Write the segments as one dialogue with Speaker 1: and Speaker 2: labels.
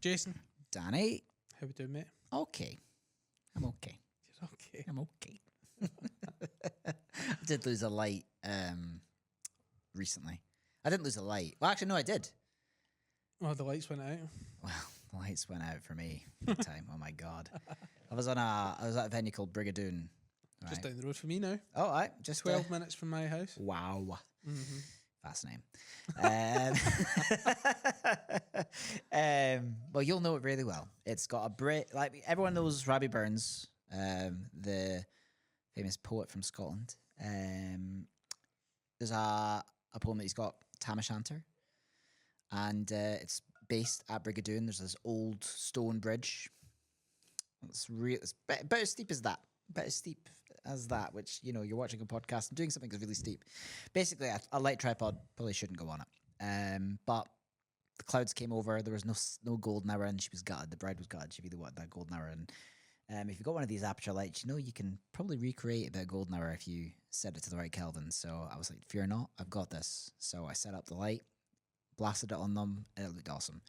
Speaker 1: Jason.
Speaker 2: Danny.
Speaker 1: How we doing, mate?
Speaker 2: Okay. I'm okay.
Speaker 1: You're okay.
Speaker 2: I'm okay. I did lose a light recently. I didn't lose a light. Well, actually, no, I did.
Speaker 1: Oh, the lights went out.
Speaker 2: Well, the lights went out for me big time. Oh my god. I was at a venue called Brigadoon. Right?
Speaker 1: Just down the road from me now.
Speaker 2: Oh, all right. Just
Speaker 1: 12 minutes from my house.
Speaker 2: Wow.
Speaker 1: Mm-hmm.
Speaker 2: Fast name. Well, you'll know it really well. It's got a like everyone knows Robbie Burns, the famous poet from Scotland. There's a poem that he's got, Tam O'Shanter, and it's based at Brigadoon. There's this old stone bridge. It's about as steep as that. About as steep as that, which, you know, you're watching a podcast and doing something that's really steep. Basically, a light tripod probably shouldn't go on it. But the clouds came over. There was no golden hour, and she was gutted. The bride was gutted. She really wanted that golden hour. And if you've got one of these aperture lights, you know you can probably recreate that golden hour if you set it to the right Kelvin. So I was like, fear not, I've got this. So I set up the light, blasted it on them, and it looked awesome.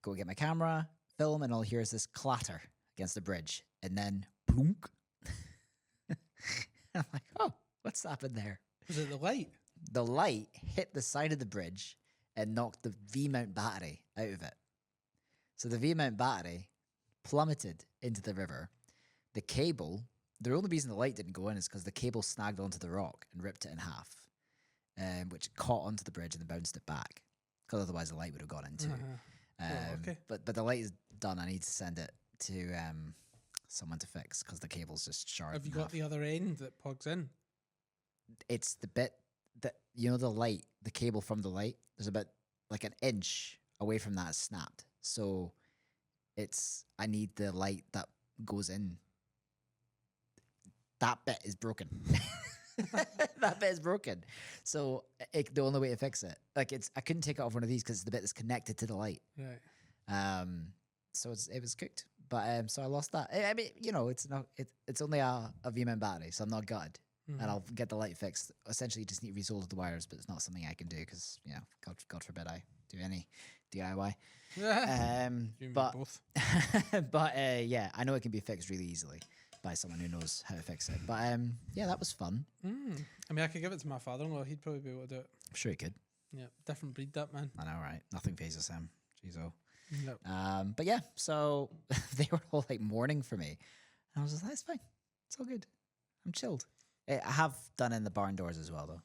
Speaker 2: Go get my camera, film, and all hear is this clatter against the bridge. And then, plunk. I'm like, oh, what's happened there?
Speaker 1: Was it the light?
Speaker 2: The light hit the side of the bridge and knocked the V-mount battery out of it. So the V-mount battery plummeted into the river. The cable, the only reason the light didn't go in is because the cable snagged onto the rock and ripped it in half, which caught onto the bridge and then bounced it back, because otherwise the light would have gone into it.
Speaker 1: Okay.
Speaker 2: But the light is done. I need to send it to someone to fix because the cable's just short.
Speaker 1: Have you got the other end that plugs in?
Speaker 2: It's the bit that, you know, the light, the cable from the light, there's about like an inch away from that is snapped. So I need the light that goes in. That bit is broken. That bit is broken. So the only way to fix it, like I couldn't take it off one of these because it's the bit that's connected to the light.
Speaker 1: Right.
Speaker 2: So it was cooked. But so I lost that. I mean, you know, it's only a V-mount battery, so I'm not gutted.
Speaker 1: Mm-hmm.
Speaker 2: And I'll get the light fixed. Essentially, just need to resolder the wires, but it's not something I can do because, you know, God forbid I do any DIY.
Speaker 1: But both.
Speaker 2: But yeah, I know it can be fixed really easily by someone who knows how to fix it. But yeah, that was fun.
Speaker 1: I mean, I could give it to my father-in-law. He'd probably be able to do it.
Speaker 2: I'm sure he could.
Speaker 1: Yeah, different breed, that man.
Speaker 2: I know, right? Nothing phases him. Jeez, oh.
Speaker 1: No.
Speaker 2: But yeah, so they were all like mourning for me. And I was just like, it's fine. It's all good. I'm chilled. I have done in the barn doors as well, though.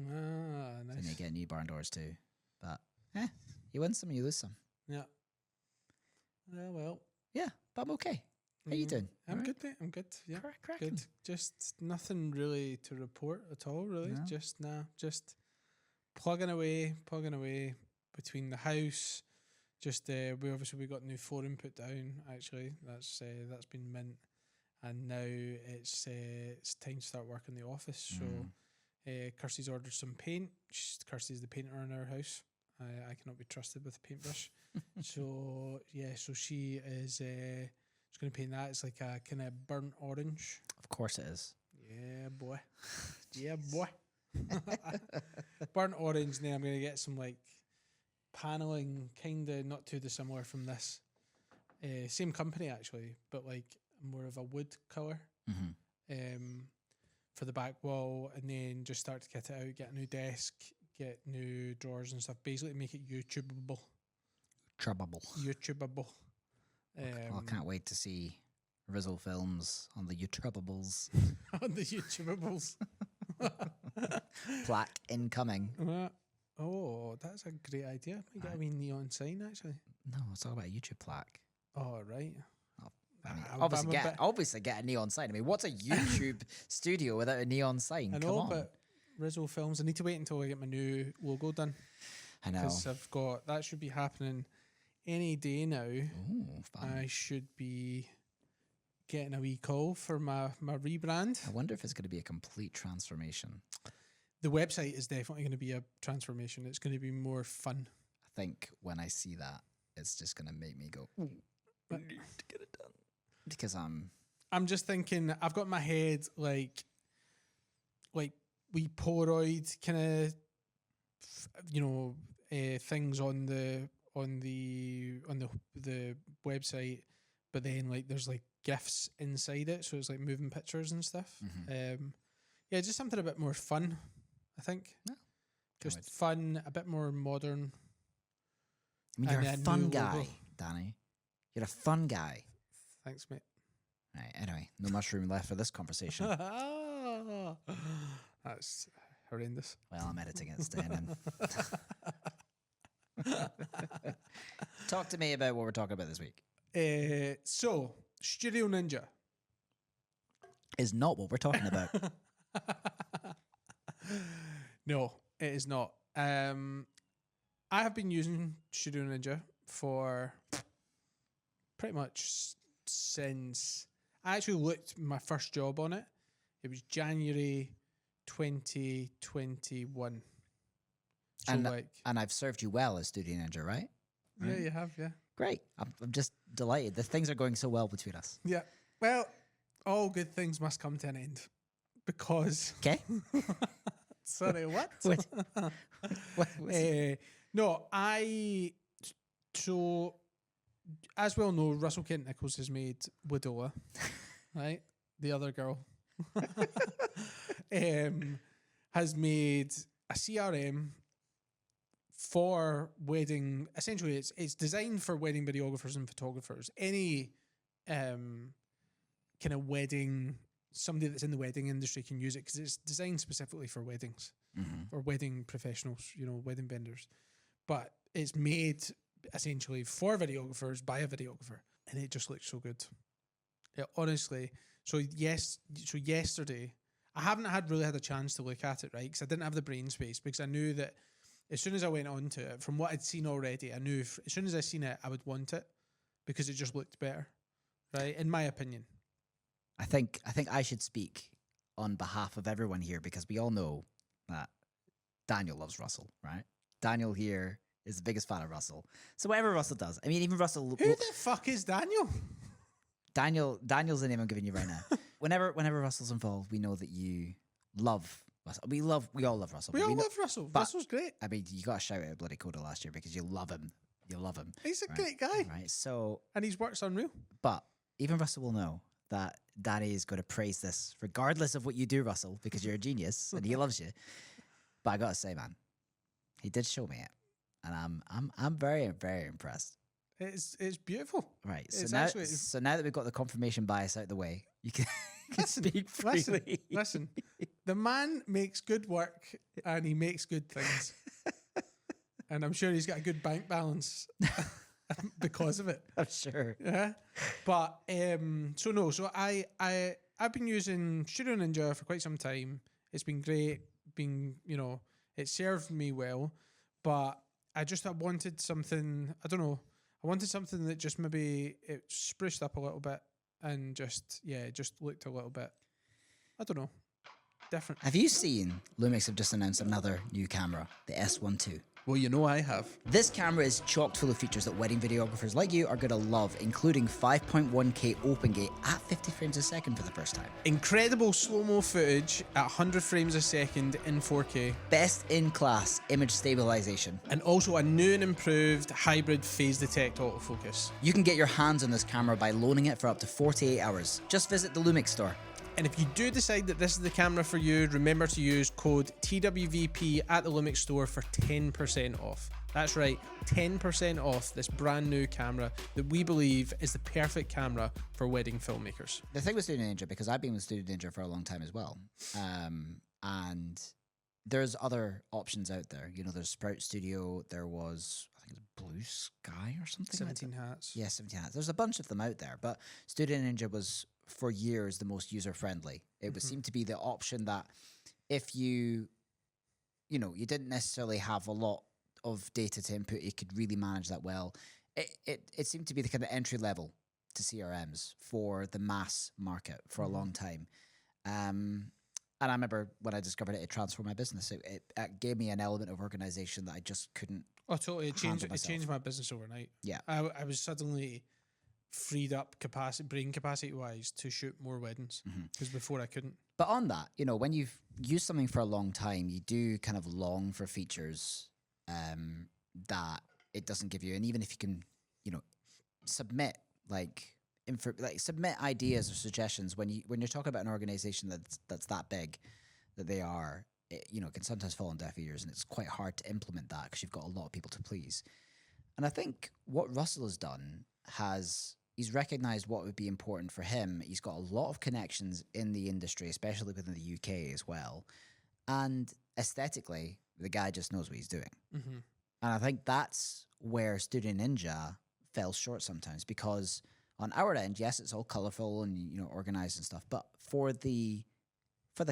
Speaker 1: Ah, nice.
Speaker 2: So you get new barn doors too. But you win some, you lose some.
Speaker 1: Yeah. Well.
Speaker 2: Yeah, but I'm okay. How you doing?
Speaker 1: I'm good, mate. I'm good. Yeah,
Speaker 2: cracking.
Speaker 1: good. Just nothing really to report at all, really.
Speaker 2: No.
Speaker 1: Just plugging away between the house. Just we got new flooring put down. Actually, that's been mint, and now it's time to start work in the office. So, Kirsty's ordered some paint. Kirsty's the painter in our house. I cannot be trusted with a paintbrush. So yeah, so she is just going to paint that. It's like a kind of burnt orange.
Speaker 2: Of course it is.
Speaker 1: Yeah, boy. Yeah, boy. Burnt orange. And then I'm going to get some like paneling, kind of not too dissimilar from this. Same company actually, but like more of a wood colour for the back wall, and then just start to kit it out, get a new desk, get new drawers and stuff, basically make it YouTubeable. YouTubeable.
Speaker 2: I can't wait to see Russell films on the YouTubeables.
Speaker 1: On the YouTubeables.
Speaker 2: Plaque incoming.
Speaker 1: Oh, that's a great idea. Might get a wee neon sign, actually.
Speaker 2: No, it's all about a YouTube plaque.
Speaker 1: Oh, right.
Speaker 2: I mean, obviously get a neon sign. I mean, what's a YouTube studio without a neon sign?
Speaker 1: I know, but Russell Films, I need to wait until I get my new logo done.
Speaker 2: I know.
Speaker 1: Because that should be happening any day now.
Speaker 2: Ooh, fun.
Speaker 1: I should be getting a wee call for my rebrand.
Speaker 2: I wonder if it's going to be a complete transformation.
Speaker 1: The website is definitely going to be a transformation. It's going to be more fun.
Speaker 2: I think when I see that, it's just going to make me go, ooh, I need to get it done. Because
Speaker 1: I'm just thinking, I've got in my head like wee Polaroid kind of, things on the on the website, but then like there's like GIFs inside it, so it's like moving pictures and stuff. Yeah, just something a bit more fun, I think.
Speaker 2: Yeah,
Speaker 1: just
Speaker 2: can't wait.
Speaker 1: fun, a bit more modern.
Speaker 2: I mean,
Speaker 1: And
Speaker 2: you're a
Speaker 1: a new
Speaker 2: fun guy,
Speaker 1: logo.
Speaker 2: Danny. You're a fun guy.
Speaker 1: Thanks, mate.
Speaker 2: Right, anyway, no much room left for this conversation.
Speaker 1: That's horrendous.
Speaker 2: Well, I'm editing it, staying in. Talk to me about what we're talking about this week.
Speaker 1: So, Studio Ninja.
Speaker 2: Is not what we're talking about.
Speaker 1: No, it is not. I have been using Studio Ninja for pretty much since I actually looked my first job on it. It was January 2021. So
Speaker 2: And I've served you well as Studio Ninja, right?
Speaker 1: yeah, you have, yeah.
Speaker 2: Great. I'm just delighted. The things are going so well between us.
Speaker 1: Yeah. Well, all good things must come to an end because.
Speaker 2: Okay.
Speaker 1: Sorry, what?
Speaker 2: What?
Speaker 1: No, so as we all know, Russell Kent Nicholls has made Wedola, right? The other girl has made a CRM for wedding. Essentially, it's designed for wedding videographers and photographers. Any kind of wedding, somebody that's in the wedding industry can use it because it's designed specifically for weddings or wedding professionals, wedding vendors. But it's made essentially for videographers by a videographer, and it just looks so good. Yeah, honestly. So yesterday, I haven't really had a chance to look at it, right? Because I didn't have the brain space, because I knew that as soon as I went on to it, from what I'd seen already, I knew as soon as I seen it, I would want it because it just looked better, right? In my opinion.
Speaker 2: I think I should speak on behalf of everyone here, because we all know that Daniel loves Russell, right? Daniel here is the biggest fan of Russell. So whatever Russell does, I mean, even Russell.
Speaker 1: Who the fuck is Daniel?
Speaker 2: Daniel's the name I'm giving you right now. Whenever Russell's involved, we know that you love Russell. We all love Russell.
Speaker 1: We all
Speaker 2: know,
Speaker 1: love Russell.
Speaker 2: but,
Speaker 1: Russell's great.
Speaker 2: I mean, you got to shout out bloody Coda last year because you love him. You love him.
Speaker 1: He's a great guy.
Speaker 2: Right. So,
Speaker 1: and his work's unreal.
Speaker 2: But even Russell will know that Danny is going to praise this, regardless of what you do, Russell, because you're a genius and he loves you. But I gotta say, man, he did show me it, and I'm very, very impressed.
Speaker 1: It's beautiful.
Speaker 2: Right. So now that we've got the confirmation bias out the way, you can, speak freely.
Speaker 1: Listen. The man makes good work and he makes good things, and I'm sure he's got a good bank balance because of it.
Speaker 2: I'm sure.
Speaker 1: Yeah. But so I've been using Studio Ninja for quite some time. It's been great. It served me well, but I wanted something. I don't know. I wanted something that just maybe it spruced up a little bit and just looked a little bit, I don't know, different.
Speaker 2: Have you seen Lumix have just announced another new camera, the S12?
Speaker 1: Well, I have.
Speaker 2: This camera is chock full of features that wedding videographers like you are going to love, including 5.1K open gate at 50 frames a second for the first time.
Speaker 1: Incredible slow-mo footage at 100 frames a second in 4K.
Speaker 2: Best in class image stabilization.
Speaker 1: And also a new and improved hybrid phase detect autofocus.
Speaker 2: You can get your hands on this camera by loaning it for up to 48 hours. Just visit the Lumix store.
Speaker 1: And if you do decide that this is the camera for you, remember to use code TWVP at the Lumix store for 10% off. That's right, 10% off this brand new camera that we believe is the perfect camera for wedding filmmakers.
Speaker 2: The thing with Studio Ninja, because I've been with Studio Ninja for a long time as well, and there's other options out there. There's Sprout Studio, there was, I think it's Blue Sky or something.
Speaker 1: 17 Hats.
Speaker 2: Yeah, 17 Hats. There's a bunch of them out there, but Studio Ninja was, for years, the most user-friendly. It would seem to be the option that if you didn't necessarily have a lot of data to input, it could really manage that well. It seemed to be the kind of entry level to CRMs for the mass market for a long time. And I remember when I discovered it, it transformed my business. It gave me an element of organization that I just couldn't.
Speaker 1: Oh, totally. It changed my business overnight.
Speaker 2: Yeah.
Speaker 1: I was suddenly freed up brain capacity wise to shoot more weddings, because before I couldn't.
Speaker 2: But on that, when you've used something for a long time, you do kind of long for features that it doesn't give you. And even if you can, submit submit ideas or suggestions when you're talking about an organization that's that big that they are, it can sometimes fall on deaf ears, and it's quite hard to implement that because you've got a lot of people to please. And I think what Russell has done he's recognized what would be important for him. He's got a lot of connections in the industry, especially within the UK as well. And aesthetically, the guy just knows what he's doing.
Speaker 1: Mm-hmm.
Speaker 2: And I think that's where Studio Ninja fell short sometimes, because on our end, yes, it's all colorful and organized and stuff, but for the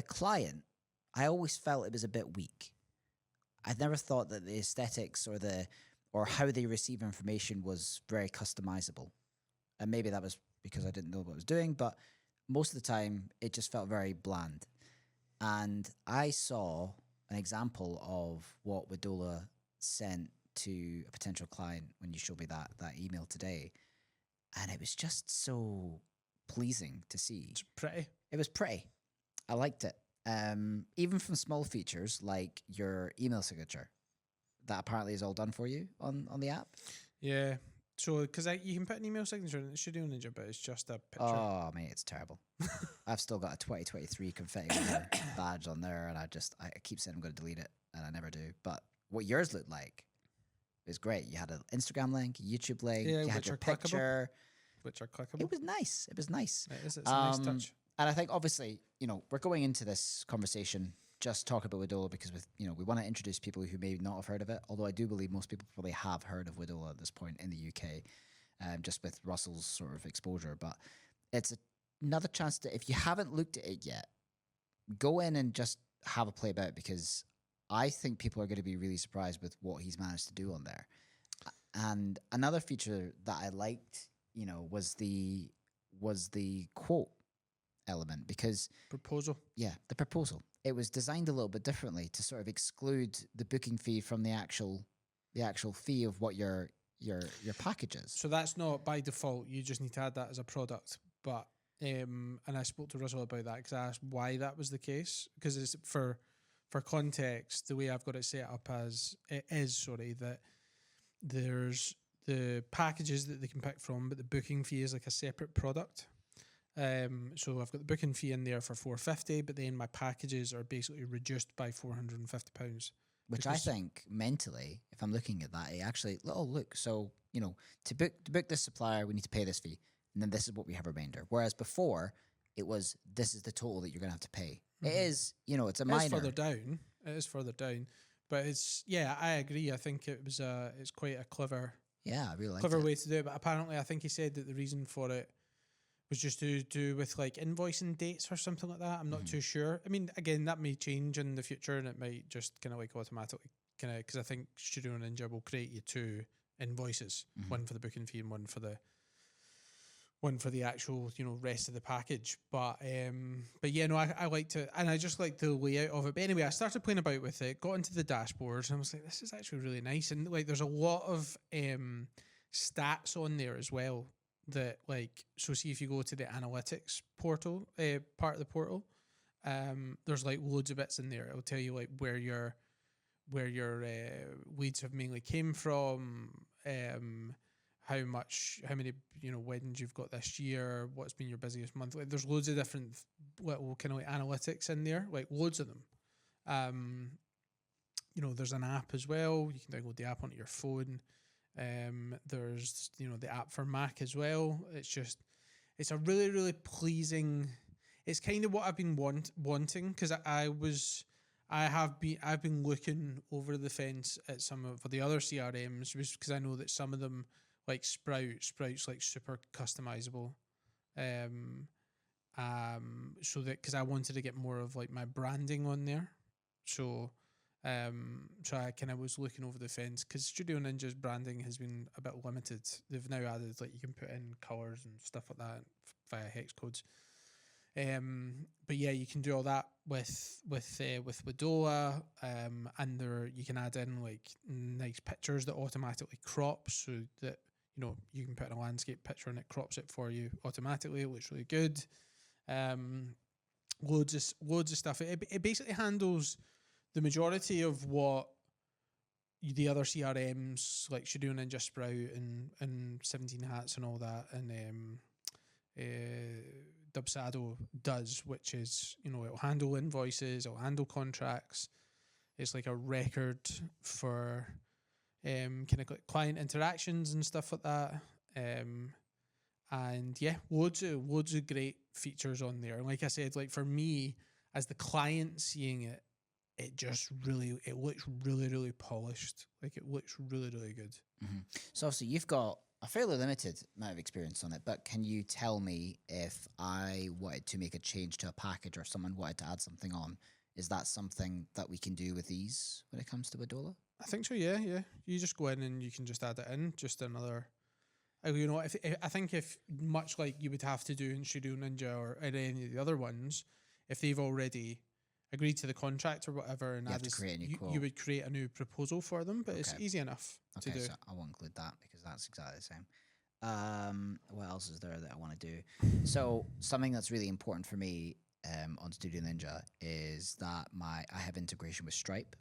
Speaker 2: client, I always felt it was a bit weak. I never thought that the aesthetics or how they receive information was very customizable. And maybe that was because I didn't know what I was doing, but most of the time it just felt very bland. And I saw an example of what Wedola sent to a potential client when you showed me that email today, and it was just so pleasing to see.
Speaker 1: It's pretty.
Speaker 2: It was pretty. I liked it. Even from small features like your email signature, that apparently is all done for you on the app.
Speaker 1: Yeah. So, because you can put an email signature in the Studio Ninja, but it's just a picture.
Speaker 2: Oh, mate, it's terrible. I've still got a 2023 confetti badge on there, and I keep saying I'm going to delete it, and I never do. But what yours looked like is great. You had an Instagram link, a YouTube link, you had your picture.
Speaker 1: Which are clickable.
Speaker 2: It was nice. It was nice.
Speaker 1: It is. It's a nice touch.
Speaker 2: And I think, obviously, we're going into this conversation just talking about Wedola because we want to introduce people who may not have heard of it, although I do believe most people probably have heard of Wedola at this point in the UK, just with Russell's sort of exposure. But it's another chance to, if you haven't looked at it yet, go in and just have a play about it, because I think people are going to be really surprised with what he's managed to do on there. And another feature that I liked, was the quote element, because
Speaker 1: Proposal.
Speaker 2: Yeah, the proposal. It was designed a little bit differently to sort of exclude the booking fee from the actual fee of what your package is.
Speaker 1: So that's not by default. You just need to add that as a product. But and I spoke to Russell about that because I asked why that was the case. Because it's for context, the way I've got it set up that there's the packages that they can pick from, but the booking fee is like a separate product. So I've got the booking fee in there for $450, but then my packages are basically reduced by £450.
Speaker 2: Which I think mentally, if I'm looking at that, it actually, look, so to book this supplier, we need to pay this fee, and then this is what we have remainder. Whereas before, it was this is the total that you're going to have to pay. Mm-hmm. It is, it's a minor.
Speaker 1: It is further down, but I agree. I think it's quite a clever.
Speaker 2: Yeah, I really
Speaker 1: clever way to do it. But apparently, I think he said that the reason for it was just to do with like invoicing dates or something like that. I'm not too sure. I mean, again, that may change in the future, and it might just kind of like automatically because I think Studio Ninja will create you 2 invoices, one for the booking fee and one for the actual rest of the package. But yeah, no, I liked it, and I just liked the layout of it. But anyway, I started playing about with it, got into the dashboards, and I was like, this is actually really nice. And like, there's a lot of stats on there as well. That so see if you go to the analytics portal, part of the portal, there's like loads of bits in there. It'll tell you like where your leads have mainly came from, how many weddings you've got this year, what's been your busiest month. Like, there's loads of different little kind of like analytics in there, like loads of them. There's an app as well. You can download the app onto your phone. There's the app for Mac as well. It's a really, really pleasing. It's kind of what I've been wanting, because I've been looking over the fence at some of the other CRMs, because I know that some of them, like Sprout's like super customizable. So that, because I wanted to get more of like my branding on there, so I kind of was looking over the fence, because Studio Ninja's branding has been a bit limited. They've now added like you can put in colours and stuff like that via hex codes. But yeah, you can do all that with Wedola, and you can add in like nice pictures that automatically crop, so that you can put in a landscape picture and it crops it for you automatically. It looks really good. Loads of stuff. It basically handles the majority of what the other CRMs like Shadow Ninja Sprout and 17 Hats and all that, and Dubsado does, which is, you know, it'll handle invoices, it'll handle contracts. It's like a record for kind of like client interactions and stuff like that. And yeah, loads of great features on there. And like I said, like for me as the client seeing it, it looks really, really polished. Like it looks really, really good.
Speaker 2: Mm-hmm. So obviously you've got a fairly limited amount of experience on it, but can you tell me if I wanted to make a change to a package or someone wanted to add something on, is that something that we can do with ease when it comes to Wedola?
Speaker 1: I think so. Yeah. You just go in and you can just add it in. Just another. You know, if I think if much like you would have to do in Studio Ninja or in any of the other ones, if they've already agreed to the contract or whatever, and
Speaker 2: You have to create a new quote.
Speaker 1: you would create a new proposal for them, but it's easy enough to do.
Speaker 2: So I won't include that because that's exactly the same. What else is there that I want to do? So something that's really important for me on Studio Ninja is that I have integration with Stripe,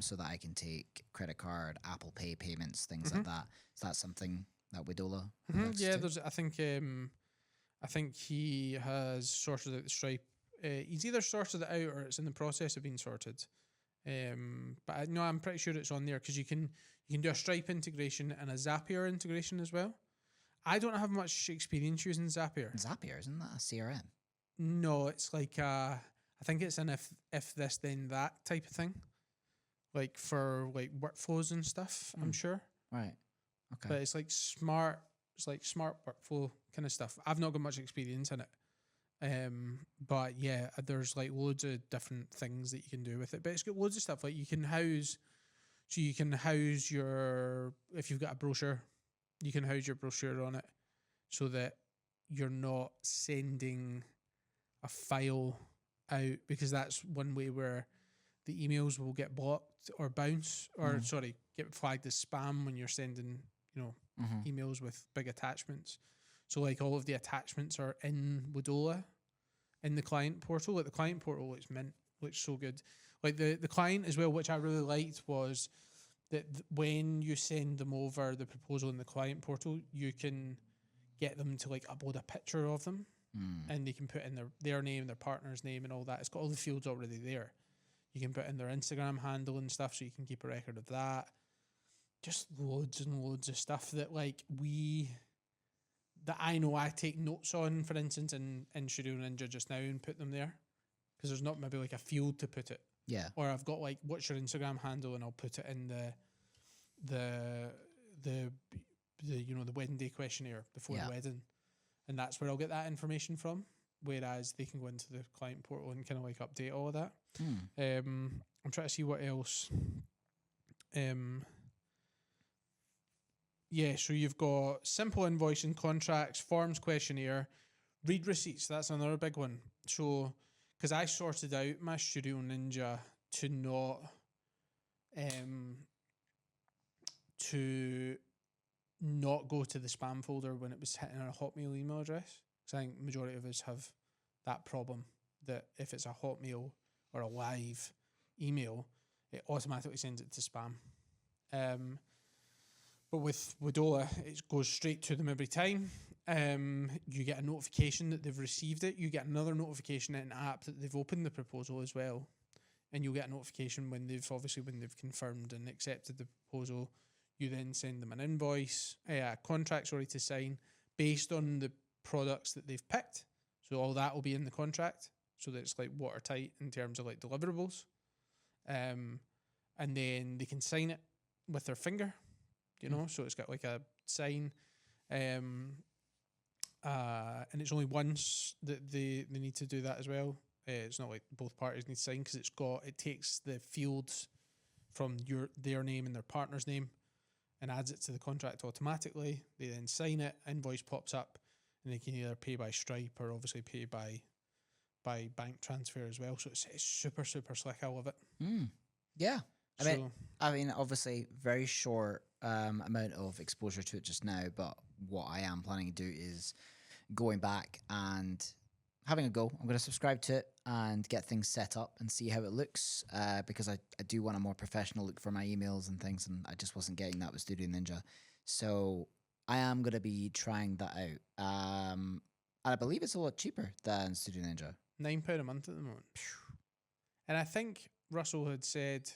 Speaker 2: so that I can take credit card, Apple Pay payments, things like that. So that's something that Wedola.
Speaker 1: Yeah, there's. I think he has sorted out the Stripe. He's either sorted it out or it's in the process of being sorted. But no, I'm pretty sure it's on there because you can do a Stripe integration and a Zapier integration as well. I don't have much experience using Zapier.
Speaker 2: Zapier, isn't that a CRM?
Speaker 1: No, it's like I think it's an if this then that type of thing, like for like workflows and stuff. I'm sure.
Speaker 2: Right. Okay.
Speaker 1: But it's like smart. It's like smart workflow kind of stuff. I've not got much experience in it. But yeah, there's like loads of different things that you can do with it. But it's got loads of stuff like you can house your, if you've got a brochure, you can house your brochure on it so that you're not sending a file out, because that's one way where the emails will get blocked or bounce or get flagged as spam when you're sending, you know, emails with big attachments. So like all of the attachments are in Wedola in the client portal. Like the client portal looks mint, looks so good. Like the client as well, which I really liked, was that when you send them over the proposal in the client portal, you can get them to like upload a picture of them, and they can put in their name, their partner's name and all that. It's got all the fields already there. You can put in their Instagram handle and stuff, so you can keep a record of that. Just loads and loads of stuff that like that I know I take notes on, for instance, in Studio Ninja just now and put them there, because there's not maybe like a field to put it.
Speaker 2: Yeah.
Speaker 1: Or I've got like, what's your Instagram handle, and I'll put it in the you know, the wedding day questionnaire before the wedding, and that's where I'll get that information from. Whereas they can go into the client portal and kind of like update all of that. I'm trying to see what else. Yeah, so you've got simple invoicing, contracts, forms, questionnaire, read receipts. That's another big one. So, because I sorted out my Studio Ninja to not go to the spam folder when it was hitting a Hotmail email address. Because I think the majority of us have that problem, that if it's a Hotmail or a live email, it automatically sends it to spam. But with Wedola, it goes straight to them every time. You get a notification that they've received it. You get another notification in an app that they've opened the proposal as well. And you'll get a notification when they've confirmed and accepted the proposal. You then send them an invoice, a contract, to sign based on the products that they've picked. So all that will be in the contract, so that it's like watertight in terms of like deliverables. And then they can sign it with their finger. You know, so it's got like a sign, and it's only once that they need to do that as well. It's not like both parties need to sign, because it takes the fields from their name and their partner's name and adds it to the contract automatically. They then sign it, invoice pops up, and they can either pay by Stripe or obviously pay by bank transfer as well. So it's super, super slick. I love it.
Speaker 2: Yeah. I mean, obviously, very short amount of exposure to it just now, but what I am planning to do is going back and having a go. I'm going to subscribe to it and get things set up and see how it looks, because I do want a more professional look for my emails and things, and I just wasn't getting that with Studio Ninja. So I am going to be trying that out. And I believe it's a lot cheaper than Studio Ninja.
Speaker 1: £9 a month at the moment. And I think Russell had said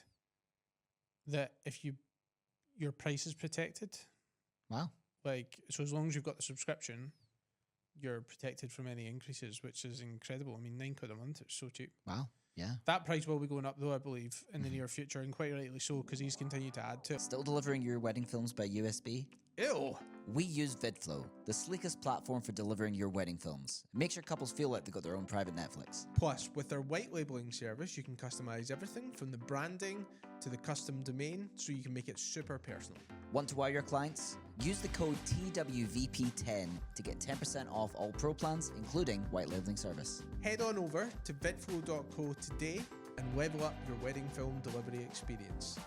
Speaker 1: that if your price is protected.
Speaker 2: Wow.
Speaker 1: Like, so as long as you've got the subscription, you're protected from any increases, which is incredible. I mean, £9 a month, it's so cheap.
Speaker 2: Wow. Yeah.
Speaker 1: That price will be going up, though, I believe, in the near future, and quite rightly so, because he's continued to add to it.
Speaker 2: Still delivering your wedding films by USB?
Speaker 1: Ew!
Speaker 2: We use VidFlow, the sleekest platform for delivering your wedding films. It makes your couples feel like they've got their own private Netflix.
Speaker 1: Plus, with their white labeling service, you can customize everything from the branding to the custom domain, so you can make it super personal.
Speaker 2: Want to wow your clients? Use the code TWVP10 to get 10% off all pro plans, including white labeling service.
Speaker 1: Head on over to vidflow.co today and level up your wedding film delivery experience.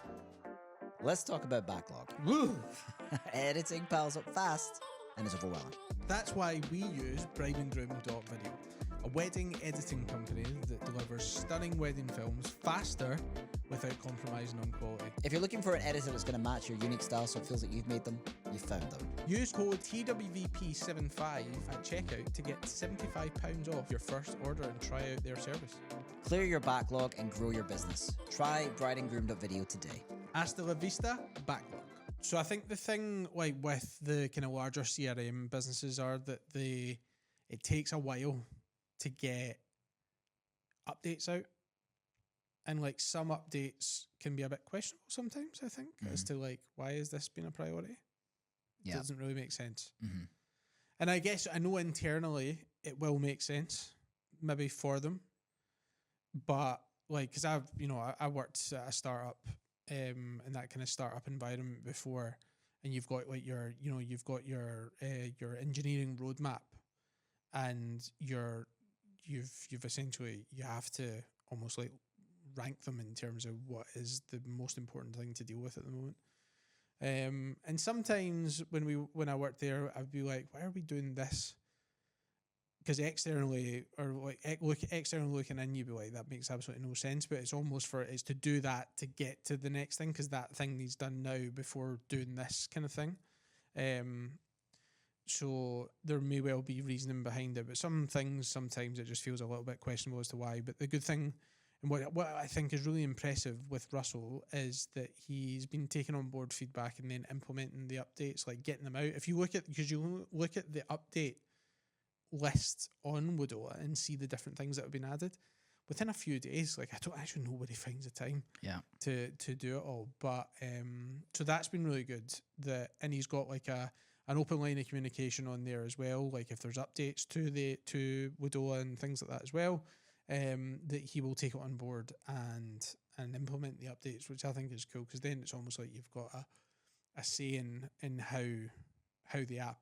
Speaker 2: Let's talk about backlog.
Speaker 1: Woo!
Speaker 2: Editing piles up fast and is overwhelming.
Speaker 1: That's why we use brideandgroom.video, a wedding editing company that delivers stunning wedding films faster without compromising on quality.
Speaker 2: If you're looking for an editor that's going to match your unique style so it feels like you've made them, you've found them.
Speaker 1: Use code TWVP75 at checkout to get £75 off your first order and try out their service.
Speaker 2: Clear your backlog and grow your business. Try brideandgroom.video today.
Speaker 1: Hasta la vista, backlog. So I think the thing like with the kind of larger CRM businesses are that it takes a while to get updates out. And like some updates can be a bit questionable sometimes, I think, as to like, why has this been a priority?
Speaker 2: Yeah.
Speaker 1: It doesn't really make sense.
Speaker 2: Mm-hmm.
Speaker 1: And I guess I know internally it will make sense, maybe for them. But like, because I worked at a startup in that kind of startup environment before, and you've got like your engineering roadmap, and you've essentially, you have to almost like rank them in terms of what is the most important thing to deal with at the moment. And sometimes when I worked there, I'd be like, why are we doing this? Because externally, or like externally looking in, you'd be like, that makes absolutely no sense. But it's almost it's to do that to get to the next thing, because that thing needs done now before doing this kind of thing. So there may well be reasoning behind it, but some things sometimes it just feels a little bit questionable as to why. But the good thing, and what I think is really impressive with Russell, is that he's been taking on board feedback and then implementing the updates, like getting them out. If you look at the update list on Wedola and see the different things that have been added within a few days, like I don't actually know where he finds the time to do it all. But so that's been really good. And he's got like an open line of communication on there as well. Like if there's updates to Wedola and things like that as well, that he will take it on board and implement the updates, which I think is cool, because then it's almost like you've got a say in how the app,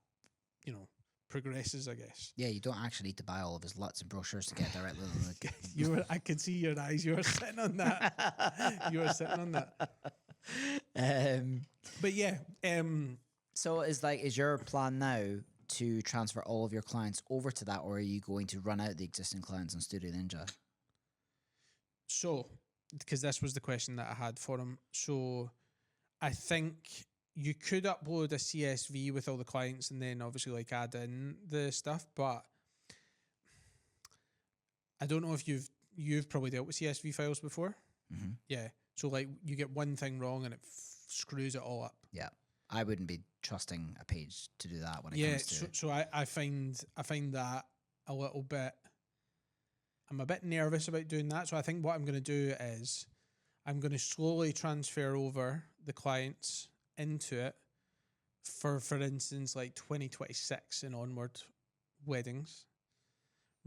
Speaker 1: progresses, I guess.
Speaker 2: Yeah, you don't actually need to buy all of his LUTs and brochures to get directly on the...
Speaker 1: I could see your eyes. You were sitting on that. You were sitting on that. But yeah.
Speaker 2: So is your plan now to transfer all of your clients over to that, or are you going to run out the existing clients on Studio Ninja?
Speaker 1: So, because this was the question that I had for him. So, I think you could upload a CSV with all the clients and then obviously like add in the stuff, but I don't know if you've probably dealt with CSV files before.
Speaker 2: Mm-hmm.
Speaker 1: Yeah. So like you get one thing wrong and it screws it all up.
Speaker 2: Yeah. I wouldn't be trusting a page to do that when it comes to...
Speaker 1: So I find that a little bit... I'm a bit nervous about doing that. So I think what I'm going to do is I'm going to slowly transfer over the clients into it for instance, like 2026 and onward weddings.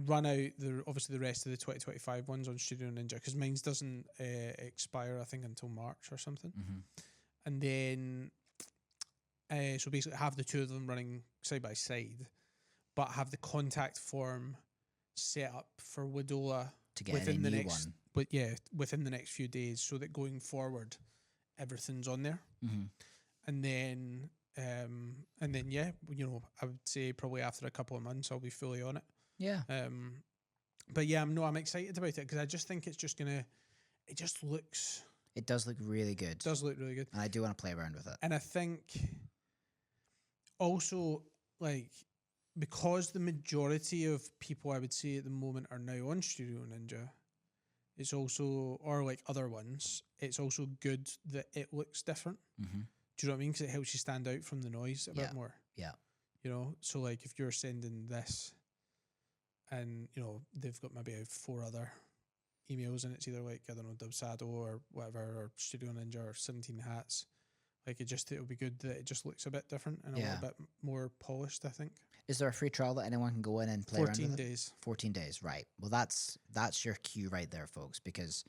Speaker 1: Run out obviously the rest of the 2025 ones on Studio Ninja, because mine doesn't expire, I think, until March or something.
Speaker 2: Mm-hmm.
Speaker 1: And then... so basically have the two of them running side by side, but have the contact form set up for Wedola
Speaker 2: to get within the next one.
Speaker 1: But yeah, within the next few days, so that going forward, everything's on there.
Speaker 2: Mm-hmm.
Speaker 1: And then yeah, I would say probably after a couple of months I'll be fully on it.
Speaker 2: Yeah.
Speaker 1: But yeah, I'm excited about it because I just think it's just gonna. It just looks.
Speaker 2: It does look really good.
Speaker 1: Does look really good,
Speaker 2: And I do want to play around with it.
Speaker 1: and I think also like because the majority of people I would say at the moment are now on Studio Ninja, it's also or like other ones. It's also good that it looks different.
Speaker 2: Mm-hmm.
Speaker 1: Do you know what I mean? Because it helps you stand out from the noise a bit more.
Speaker 2: Yeah.
Speaker 1: You know, so like if you're sending this, and you know they've got maybe 4 other emails, and it's either like I don't know Dubsado or whatever, or Studio Ninja or 17 Hats. Like it'll be good that it just looks a bit different and a little bit more polished. I think.
Speaker 2: Is there a free trial that anyone can go in and play around with?
Speaker 1: 14 days.
Speaker 2: 14 days, right? Well, that's your cue right there, folks, because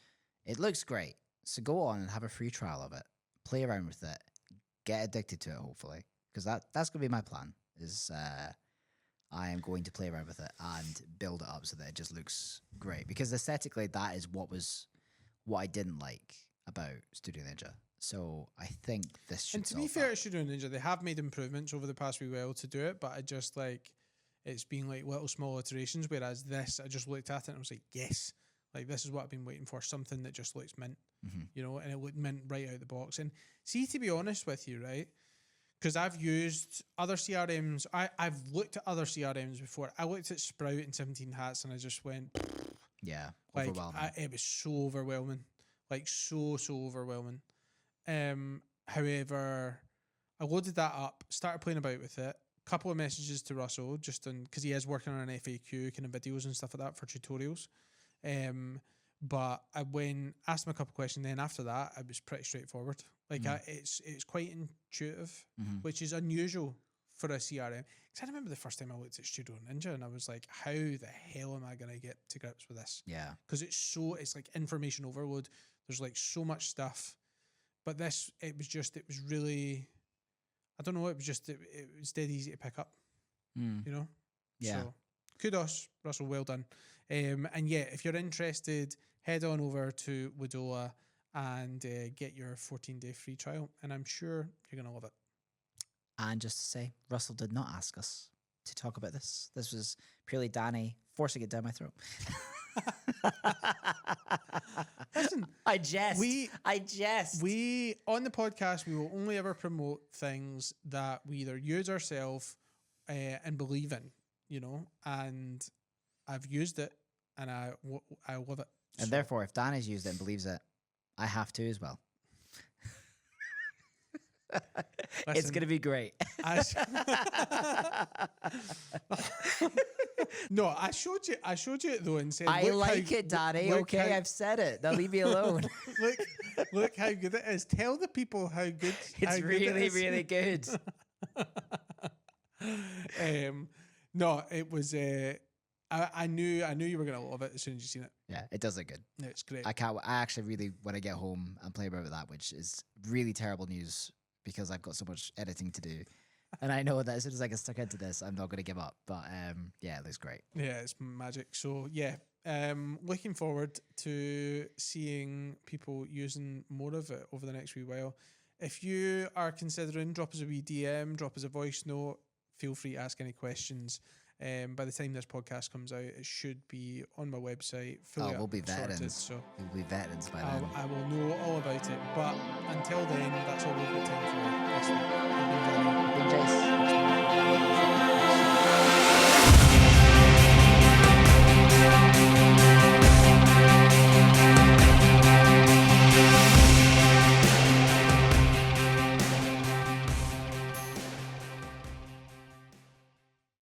Speaker 2: it looks great. So go on and have a free trial of it, play around with it, get addicted to it, hopefully, because that's gonna be my plan. Is I am going to play around with it and build it up so that it just looks great. Because aesthetically, that is what I didn't like about Studio Ninja. So I think this should.
Speaker 1: And to be fair to Studio Ninja, they have made improvements over the past wee while to do it, but I just like it's been like little small iterations. Whereas this, I just looked at it and I was like, yes, like this is what I've been waiting for. Something that just looks mint, you know, and it looked mint right out of the box. And see, to be honest with you, right? Because I've used other CRMs. I've looked at other CRMs before. I looked at Sprout and 17 Hats, and I just went,
Speaker 2: yeah,
Speaker 1: like
Speaker 2: overwhelming.
Speaker 1: It was so overwhelming, like so overwhelming. However, I loaded that up, started playing about with it. Couple of messages to Russell, just on because he is working on an FAQ kind of videos and stuff like that for tutorials. But I asked him a couple of questions. Then after that, it was pretty straightforward. Like it's quite intuitive, which is unusual for a CRM. Because I remember the first time I looked at Studio Ninja and I was like, how the hell am I going to get to grips with this?
Speaker 2: Yeah. Because
Speaker 1: it's like information overload. There's like so much stuff. But this, it was really, I don't know, it was dead easy to pick up, you know?
Speaker 2: Yeah.
Speaker 1: So, kudos, Russell, well done. And yeah, if you're interested, head on over to Wedola and get your 14-day free trial. And I'm sure you're going to love it.
Speaker 2: And just to say, Russell did not ask us to talk about this. This was purely Danny forcing it down my throat.
Speaker 1: Listen,
Speaker 2: I jest.
Speaker 1: We on the podcast, we will only ever promote things that we either use ourselves and believe in, you know. And I've used it, and I love it.
Speaker 2: And therefore, if Danny's used it and believes it, I have to as well.
Speaker 1: Listen,
Speaker 2: it's gonna be great.
Speaker 1: No, I showed you it though and said,
Speaker 2: I like it, Danny. Okay, I've said it. Now leave me alone.
Speaker 1: look how good it is. Tell the people how good
Speaker 2: it's really good.
Speaker 1: No, it was. I knew you were gonna love it as soon as you seen it.
Speaker 2: Yeah, it does look good.
Speaker 1: Yeah, it's great.
Speaker 2: I actually really want to get home and play around with that, which is really terrible news because I've got so much editing to do. And I know that as soon as I get stuck into this, I'm not going to give up. But yeah, it looks great.
Speaker 1: Yeah, it's magic. So yeah, looking forward to seeing people using more of it over the next wee while. If you are considering, drop us a wee DM, drop us a voice note. Feel free to ask any questions. By the time this podcast comes out, it should be on my website.
Speaker 2: We'll be veterans.
Speaker 1: So
Speaker 2: we'll be veterans by then.
Speaker 1: I will know all about it. But until then, that's all we've got time for this week. I've been Danny.
Speaker 2: I've been Jace.